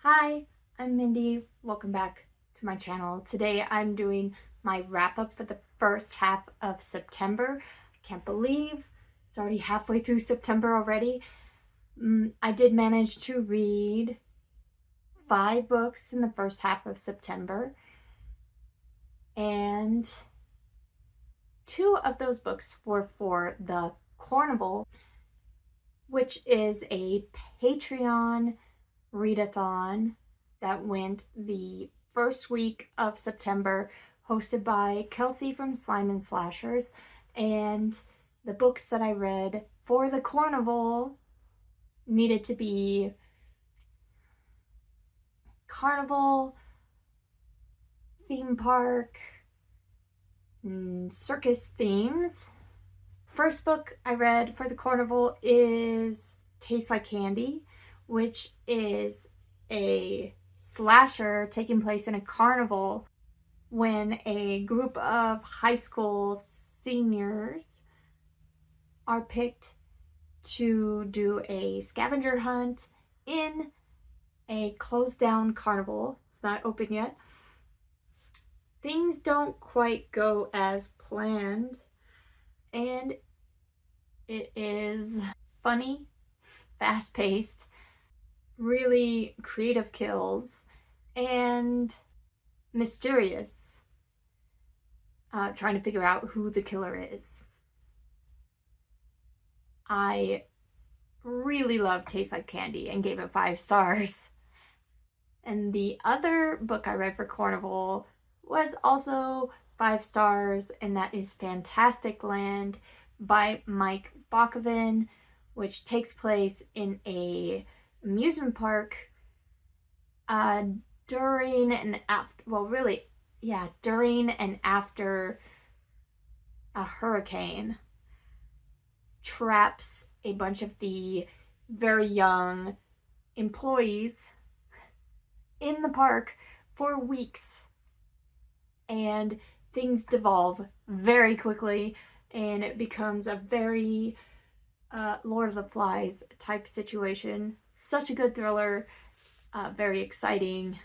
Hi, I'm Mindy. Welcome back to my channel. Today I'm doing my wrap up for the first half of September. I can't believe it's already halfway through September already. I did manage to read 5 books in the first half of September, and 2 of those books were for the Carnival, which is a Patreon readathon that went the first week of September, hosted by Kelsey from Slime and Slashers. And the books that I read for the Carnival needed to be carnival, theme park, circus themes. First book I read for the Carnival is Tastes Like Candy, which is a slasher taking place in a carnival when a group of high school seniors are picked to do a scavenger hunt in a closed down carnival. It's not open yet. Things don't quite go as planned, and it is funny, fast paced, really creative kills, and mysterious, trying to figure out who the killer is. I really loved Tastes Like Candy and gave it 5 stars. And the other book I read for Carnival was also 5 stars, and that is Fantastic Land by Mike Bakoven, which takes place in a amusement park during and after a hurricane traps a bunch of the very young employees in the park for weeks, and things devolve very quickly, and it becomes a very Lord of the Flies type situation. Such a good thriller, very exciting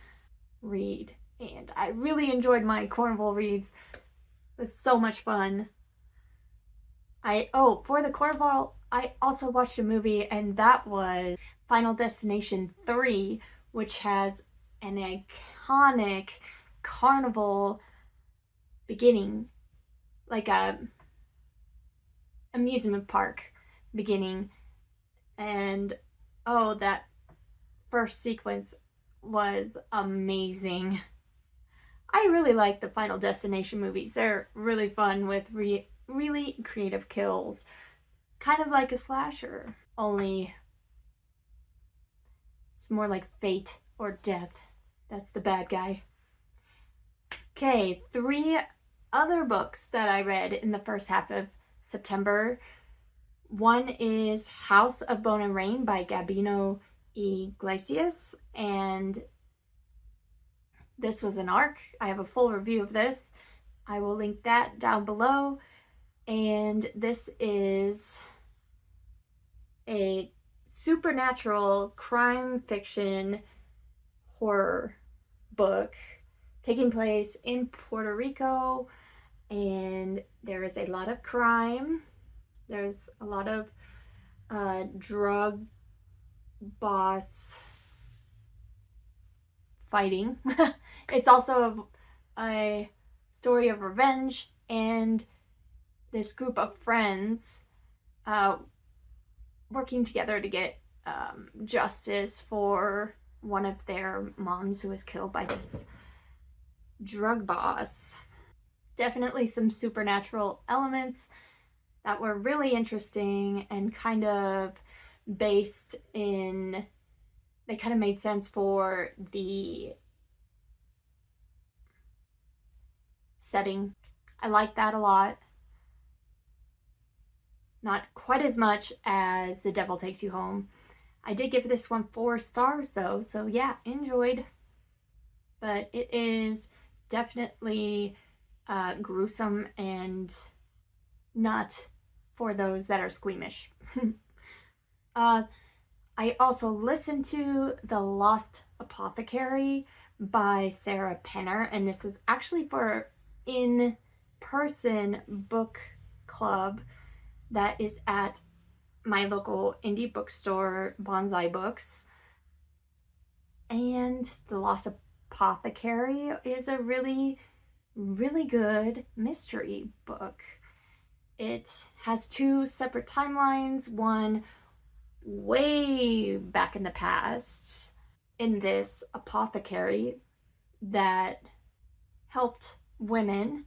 read, and I really enjoyed my Carnival reads. It was so much fun. For the Carnival, I also watched a movie, and that was Final Destination 3, which has an iconic carnival beginning, like a amusement park beginning. And that first sequence was amazing. I really like the Final Destination movies. They're really fun with really creative kills. Kind of like a slasher, only it's more like fate or death. That's the bad guy. Okay, 3 other books that I read in the first half of September. One is House of Bone and Rain by Gabino Iglesias, and this was an arc. I have a full review of this. I will link that down below. And this is a supernatural crime fiction horror book taking place in Puerto Rico, and there is a lot of crime. There's a lot of drug boss fighting. It's also a story of revenge and this group of friends working together to get justice for one of their moms who was killed by this drug boss. Definitely some supernatural elements that were really interesting and kind of based in, they kind of made sense for the setting. I like that a lot. Not quite as much as The Devil Takes You Home. I did give this one 4 stars though, so yeah, enjoyed. But it is definitely gruesome and not for those that are squeamish. I also listened to The Lost Apothecary by Sarah Penner, and this was actually for in-person book club that is at my local indie bookstore, Bonsai Books. And The Lost Apothecary is a really, really good mystery book. It has two separate timelines, one way back in the past in this apothecary that helped women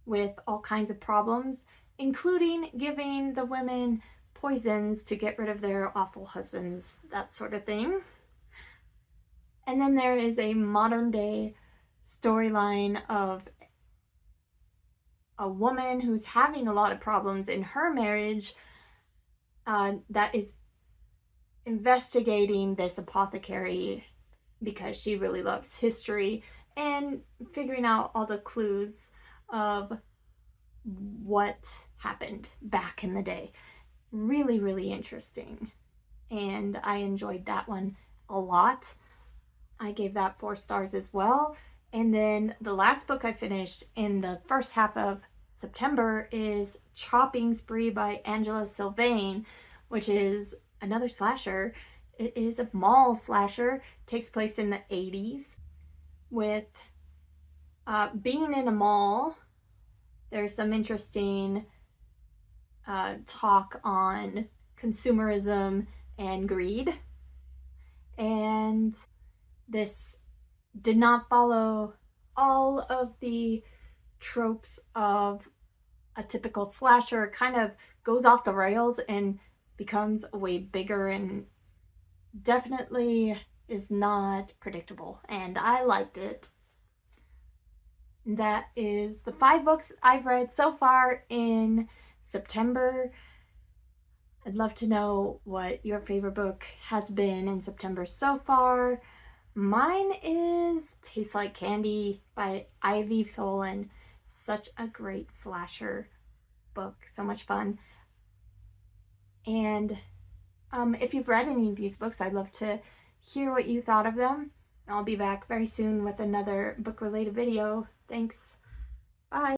with all kinds of problems, including giving the women poisons to get rid of their awful husbands, that sort of thing. And then there is a modern day storyline of a woman who's having a lot of problems in her marriage that is investigating this apothecary because she really loves history and figuring out all the clues of what happened back in the day. Really, really interesting. And I enjoyed that one a lot. I gave that 4 stars as well. And then the last book I finished in the first half of September is Chopping Spree by Angela Sylvain, which is another slasher. It is a mall slasher. It takes place in the 80s. With being in a mall, there's some interesting talk on consumerism and greed. And this did not follow all of the tropes of a typical slasher. It kind of goes off the rails and becomes way bigger and definitely is not predictable. And I liked it. That is the 5 books I've read so far in September. I'd love to know what your favorite book has been in September so far. Mine is Tastes Like Candy by Ivy Phelan. Such a great slasher book. So much fun. And if you've read any of these books, I'd love to hear what you thought of them. I'll be back very soon with another book-related video. Thanks.